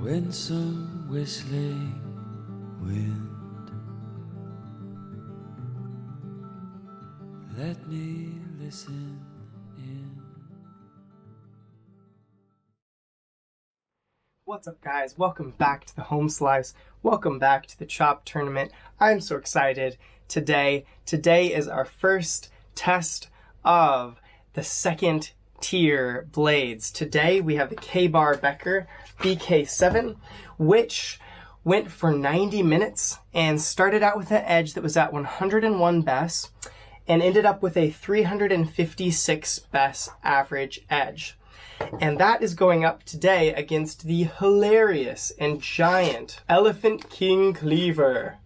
winsome whistling wind, let me listen in. What's up, guys? Welcome back to the Home Slice. Welcome back to the Chop Tournament. I'm so excited today. Today is our first test of the second tier blades. Today we have the KaBar Becker BK7, which went for 90 minutes and started out with an edge that was at 101 best and ended up with a 356 best average edge. And that is going up today against the hilarious and giant Elephant King Cleaver.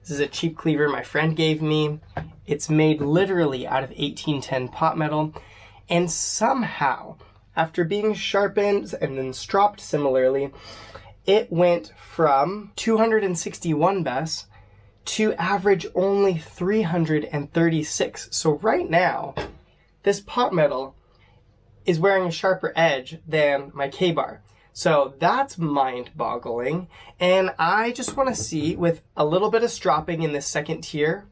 This is a cheap cleaver my friend gave me. It's made literally out of 1810 pot metal. And somehow, after being sharpened and then stropped similarly, it went from 261 best to average only 336. So right now, this pot metal is wearing a sharper edge than my KaBar. So that's mind-boggling. And I just want to see, with a little bit of stropping in this second tier,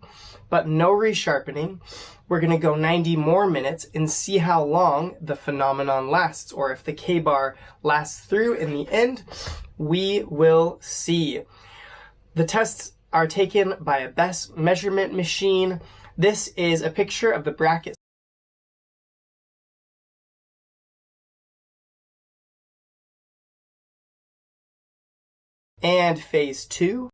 but no resharpening, we're going to go 90 more minutes and see how long the phenomenon lasts, or if the KaBar lasts through in the end. We will see. The tests are taken by a best measurement machine. This is a picture of the bracket and phase 2.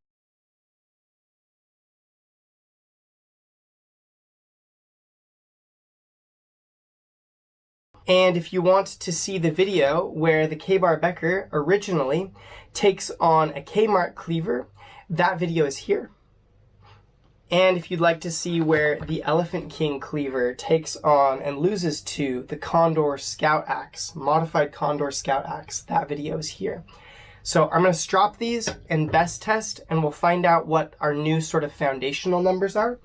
And if you want to see the video where the KaBar Becker originally takes on a Kmart cleaver, that video is here. And if you'd like to see where the Elephant King Cleaver takes on and loses to the Condor Scout Axe, modified Condor Scout Axe, that video is here. So I'm going to strop these and best test, and we'll find out what our new sort of foundational numbers are,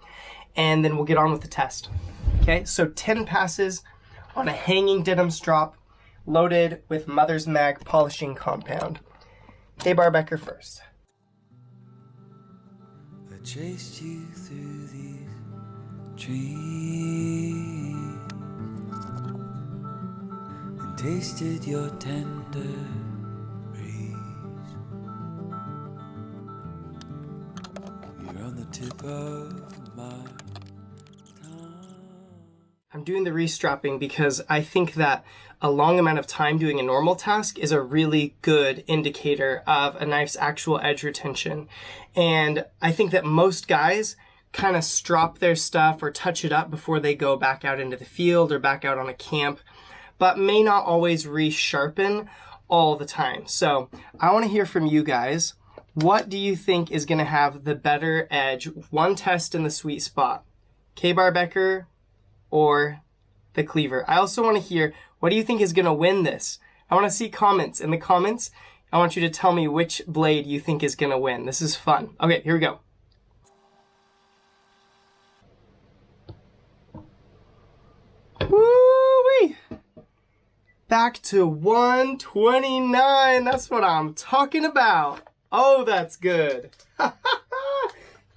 and then we'll get on with the test. Okay, so 10 passes on a hanging denim strop loaded with Mother's Mag polishing compound. KaBar Becker first. I chased you through these trees and tasted your tender breeze. You're on the tip of my tongue. I'm doing the restropping because I think that a long amount of time doing a normal task is a really good indicator of a knife's actual edge retention. And I think that most guys kind of strop their stuff or touch it up before they go back out into the field or back out on a camp, but may not always resharpen all the time. So I want to hear from you guys. What do you think is going to have the better edge? One test in the sweet spot. KaBar Becker or the cleaver? I also want to hear, what do you think is going to win this? I want to see comments. In the comments, I want you to tell me which blade you think is going to win. This is fun. Okay, here we go. Woo-wee! Back to 129. That's what I'm talking about. Oh, that's good.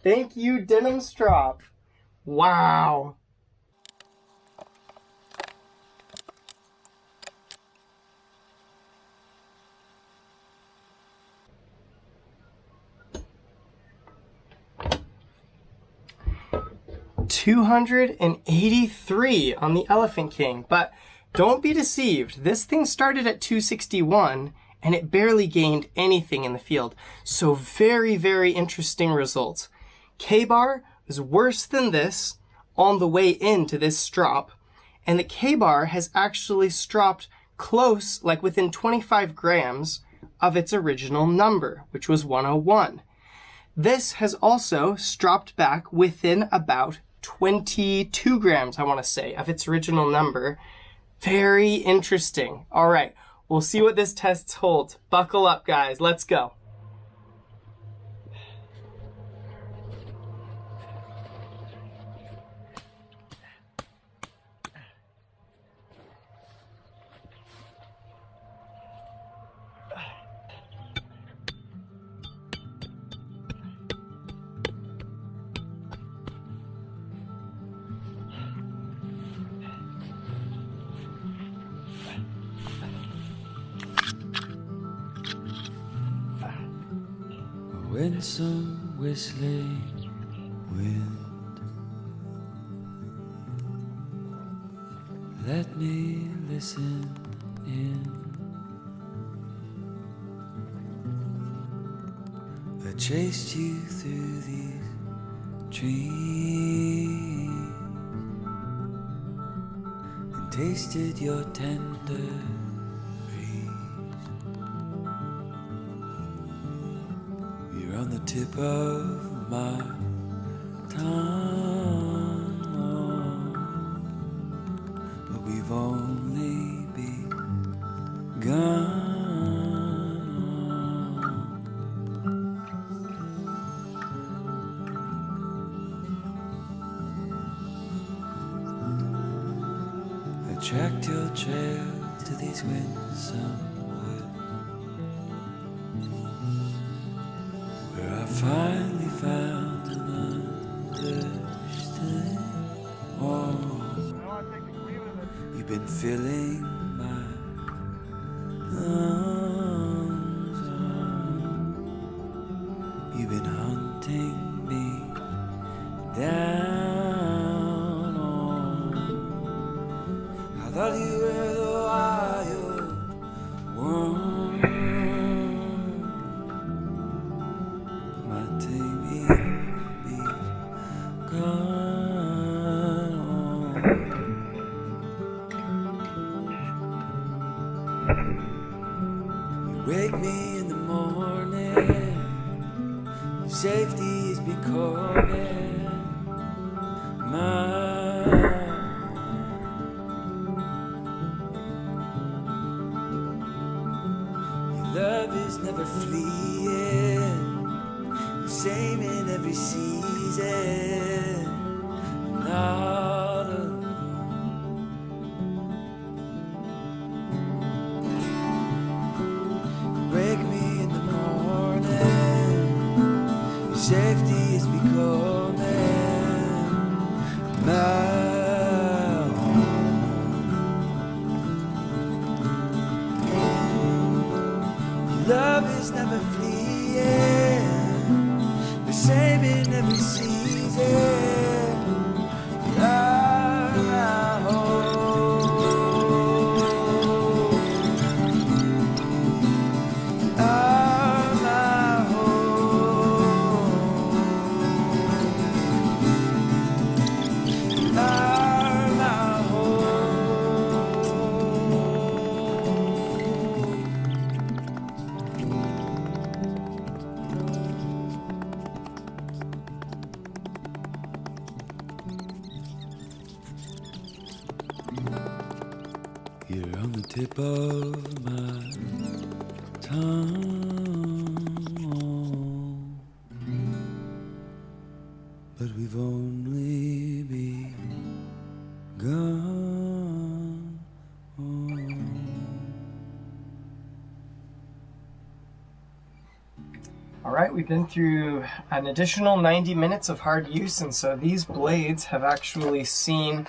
Thank you, denim strop. Wow. $283 on the Elephant King, but don't be deceived. This thing started at 261 and it barely gained anything in the field. So very, very interesting results. KaBar was worse than this on the way into this strop, and the KaBar has actually stropped close, like within 25 grams of its original number, which was 101. This has also stropped back within about 22 grams, I want to say, of its original number. Very interesting. All right, we'll see what this test holds. Buckle up, guys. Let's go. winsome whistling wind. Let me listen in. I chased you through these trees and tasted your tender breeze. You're on the tip of my tongue, but we've only begun. Tracked your trail to these winsome woods, where I finally found an understood warmth. You've been filling my lungs up. You've been hunting me down. I thought you were the wild one, but my taming begun. You wake me in the morning, safety is becoming mine. Love is never fleeing, same in every season, not alone. Wake me in the morning, your safety is becoming my love is never fleeing, the same in every season. You're on the tip of my tongue, but we've only begun. All right, we've been through an additional 90 minutes of hard use, and so these blades have actually seen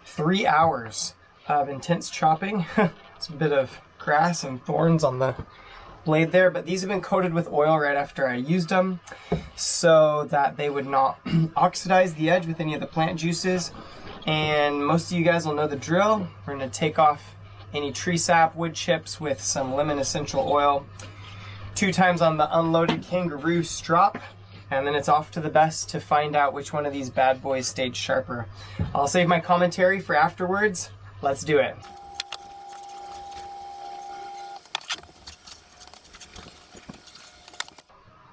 3 hours of intense chopping. It's a bit of grass and thorns on the blade there, but these have been coated with oil right after I used them so that they would not oxidize the edge with any of the plant juices. And most of you guys will know the drill. We're going to take off any tree sap, wood chips with some lemon essential oil 2 times on the unloaded kangaroo strop, and then it's off to the best to find out which one of these bad boys stayed sharper. I'll save my commentary for afterwards. Let's do it.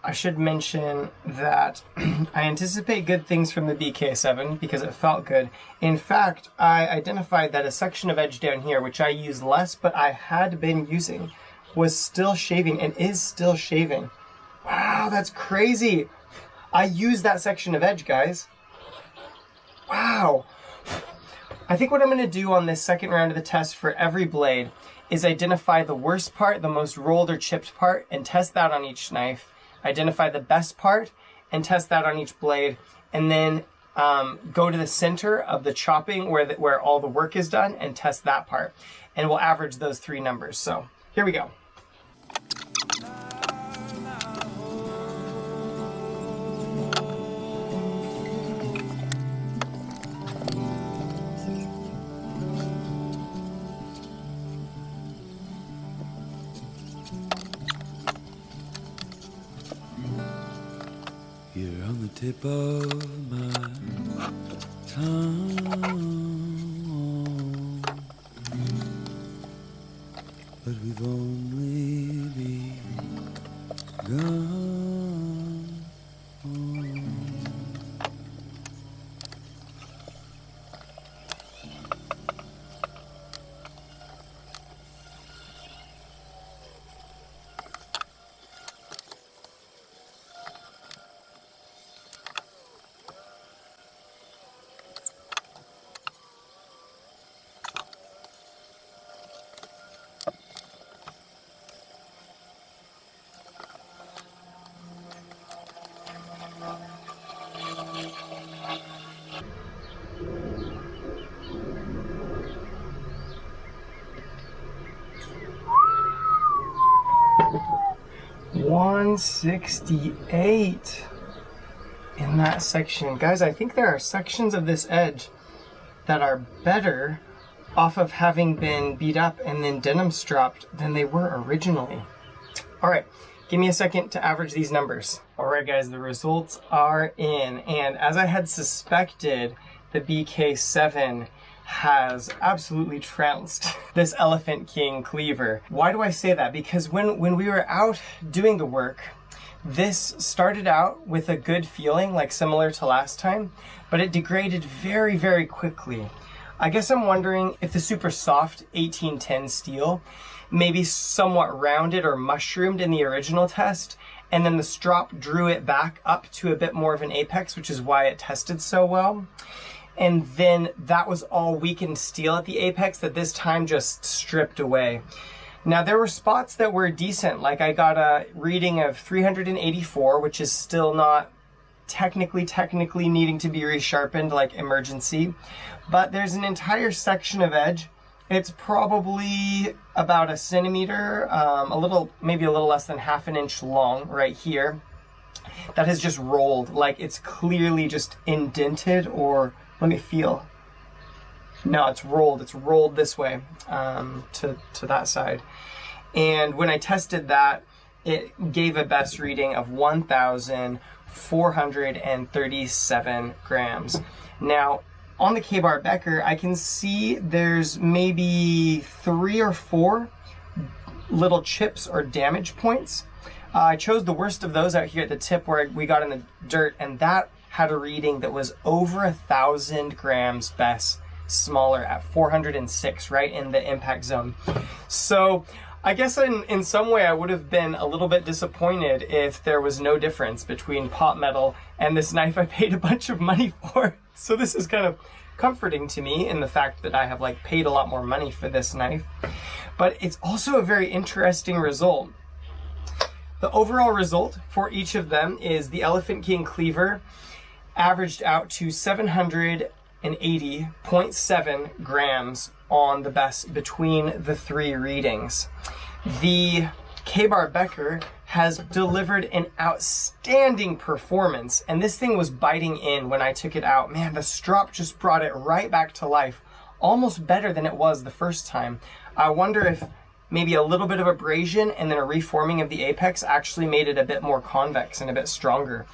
I should mention that I anticipate good things from the BK7 because it felt good. In fact, I identified that a section of edge down here, which I use less, but I had been using, was still shaving and is still shaving. Wow, that's crazy. I used that section of edge, guys. Wow. I think what I'm going to do on this second round of the test for every blade is identify the worst part, the most rolled or chipped part, and test that on each knife. Identify the best part and test that on each blade, and then go to the center of the chopping where all the work is done and test that part. And we'll average those 3 numbers. So here we go. tip of my tongue, but we've only begun. $168 in that section. Guys, I think there are sections of this edge that are better off of having been beat up and then denim stropped than they were originally. All right, give me a second to average these numbers. All right, guys, the results are in. And as I had suspected, the BK7 has absolutely trounced this Elephant King Cleaver. Why do I say that? Because when we were out doing the work, this started out with a good feeling, like similar to last time, but it degraded very, very quickly. I guess I'm wondering if the super soft 1810 steel maybe somewhat rounded or mushroomed in the original test, and then the strop drew it back up to a bit more of an apex, which is why it tested so well. And then that was all weakened steel at the apex that this time just stripped away. Now there were spots that were decent, like I got a reading of 384, which is still not technically needing to be resharpened like emergency, but there's an entire section of edge. It's probably about a centimeter, maybe a little less than half an inch long right here, that has just rolled, like it's clearly just indented, or let me feel. No, it's rolled this way to that side. And when I tested that, it gave a best reading of 1,437 grams. Now, on the KaBar Becker, I can see there's maybe 3 or 4 little chips or damage points. I chose the worst of those out here at the tip where we got in the dirt, and that had a reading that was over 1,000 grams best smaller at 406, right in the impact zone. So I guess in some way I would have been a little bit disappointed if there was no difference between pot metal and this knife I paid a bunch of money for. So this is kind of comforting to me in the fact that I have like paid a lot more money for this knife. But it's also a very interesting result. The overall result for each of them is the Elephant King Cleaver averaged out to 780.7 grams on the best between the 3 readings. The KaBar Becker has delivered an outstanding performance, and this thing was biting in when I took it out. Man, the strop just brought it right back to life, almost better than it was the first time. I wonder if maybe a little bit of abrasion and then a reforming of the apex actually made it a bit more convex and a bit stronger.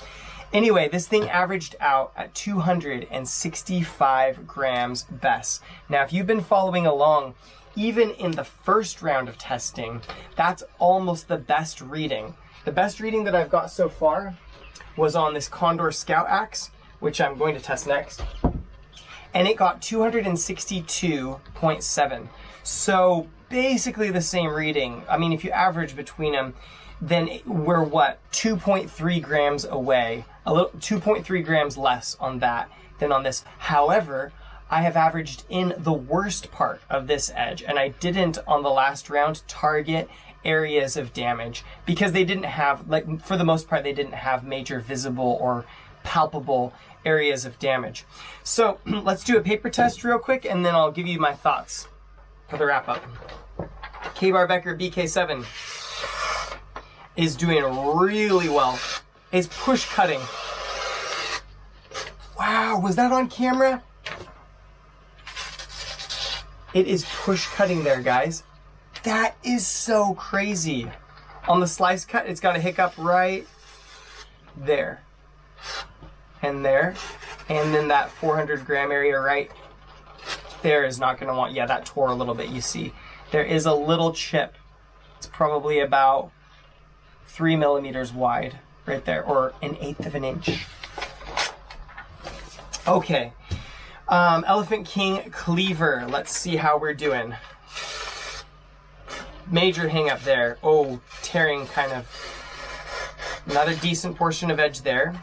Anyway, this thing averaged out at 265 grams best. Now, if you've been following along, even in the first round of testing, that's almost the best reading. The best reading that I've got so far was on this Condor Scout Axe, which I'm going to test next. And it got 262.7. So basically the same reading. I mean, if you average between them, then we're 2.3 grams away, 2.3 grams less on that than on this. However, I have averaged in the worst part of this edge, and I didn't on the last round target areas of damage because they didn't have, like, for the most part, they didn't have major visible or palpable areas of damage. So let's do a paper test real quick, and then I'll give you my thoughts for the wrap up. KaBar Becker BK7 is doing really well. It's push cutting. Wow, was that on camera? It is push cutting there, guys. That is so crazy. On the slice cut, it's got a hiccup right there. and there. And then that 400 gram area right there is not going to want, yeah, that tore a little bit, you see. There is a little chip. It's probably about 3 millimeters wide right there, or 1/8 of an inch. Okay, Elephant King Cleaver. Let's see how we're doing. Major hang up there. Oh, tearing kind of. Not a decent portion of edge there.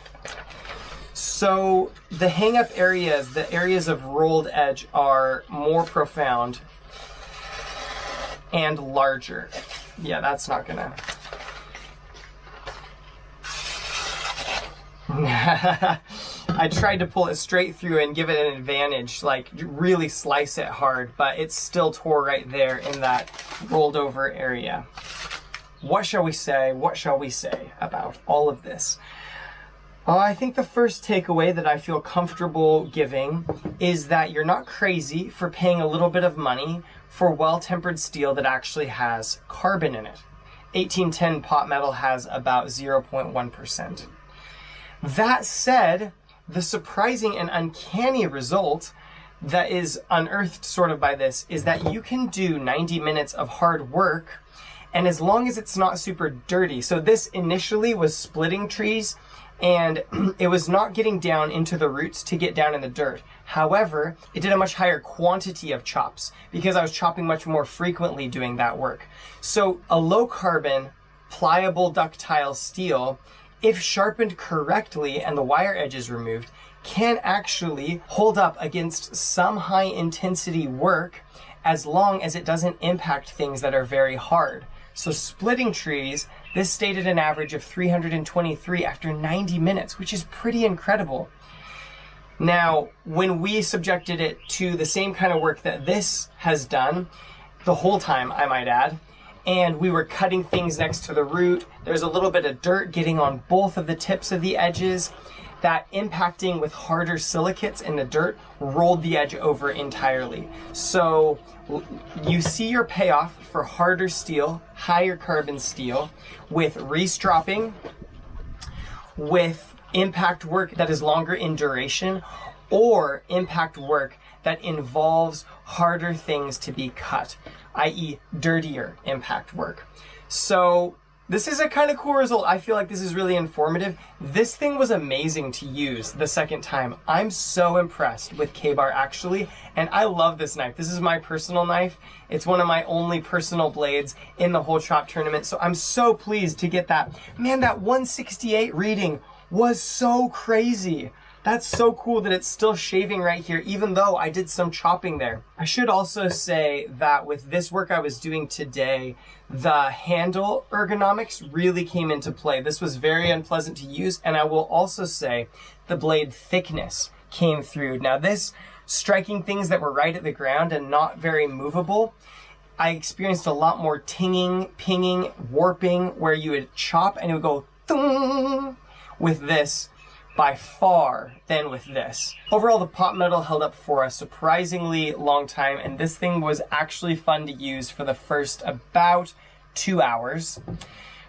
So the hang up areas, the areas of rolled edge are more profound and larger. Yeah, that's not gonna. I tried to pull it straight through and give it an advantage, like really slice it hard, but it still tore right there in that rolled over area. What shall we say? What shall we say about all of this? I think the first takeaway that I feel comfortable giving is that you're not crazy for paying a little bit of money for well-tempered steel that actually has carbon in it. 1810 pot metal has about 0.1%. That said, the surprising and uncanny result that is unearthed sort of by this is that you can do 90 minutes of hard work, and as long as it's not super dirty. So this initially was splitting trees, and it was not getting down into the roots to get down in the dirt. However, it did a much higher quantity of chops because I was chopping much more frequently doing that work. So a low carbon, pliable ductile steel, if sharpened correctly and the wire edges removed, can actually hold up against some high intensity work as long as it doesn't impact things that are very hard. So splitting trees, this stayed at an average of 323 after 90 minutes, which is pretty incredible. Now, when we subjected it to the same kind of work that this has done, the whole time, I might add, and we were cutting things next to the root, there's a little bit of dirt getting on both of the tips of the edges, that impacting with harder silicates in the dirt rolled the edge over entirely. So you see your payoff for harder steel, higher carbon steel, with restropping, with impact work that is longer in duration, or impact work that involves harder things to be cut, i.e. dirtier impact work. So this is a kind of cool result. I feel like this is really informative. This thing was amazing to use the second time. I'm so impressed with KaBar actually, and I love this knife. This is my personal knife. It's one of my only personal blades in the whole chop tournament, so I'm so pleased to get that. Man, that 168 reading was so crazy. That's so cool that it's still shaving right here, even though I did some chopping there. I should also say that with this work I was doing today, the handle ergonomics really came into play. This was very unpleasant to use, and I will also say the blade thickness came through. Now this, striking things that were right at the ground and not very movable, I experienced a lot more tinging, pinging, warping, where you would chop and it would go thung with this by far than with this. Overall, the pot metal held up for a surprisingly long time, and this thing was actually fun to use for the first about 2 hours.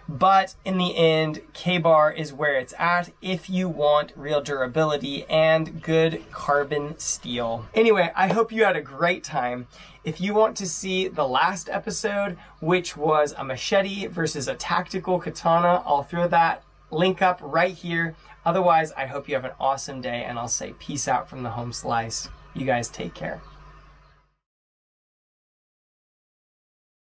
But in the end, KaBar is where it's at if you want real durability and good carbon steel. Anyway, I hope you had a great time. If you want to see the last episode, which was a machete versus a tactical katana, I'll throw that link up right here. Otherwise, I hope you have an awesome day, and I'll say peace out from the home slice. You guys take care.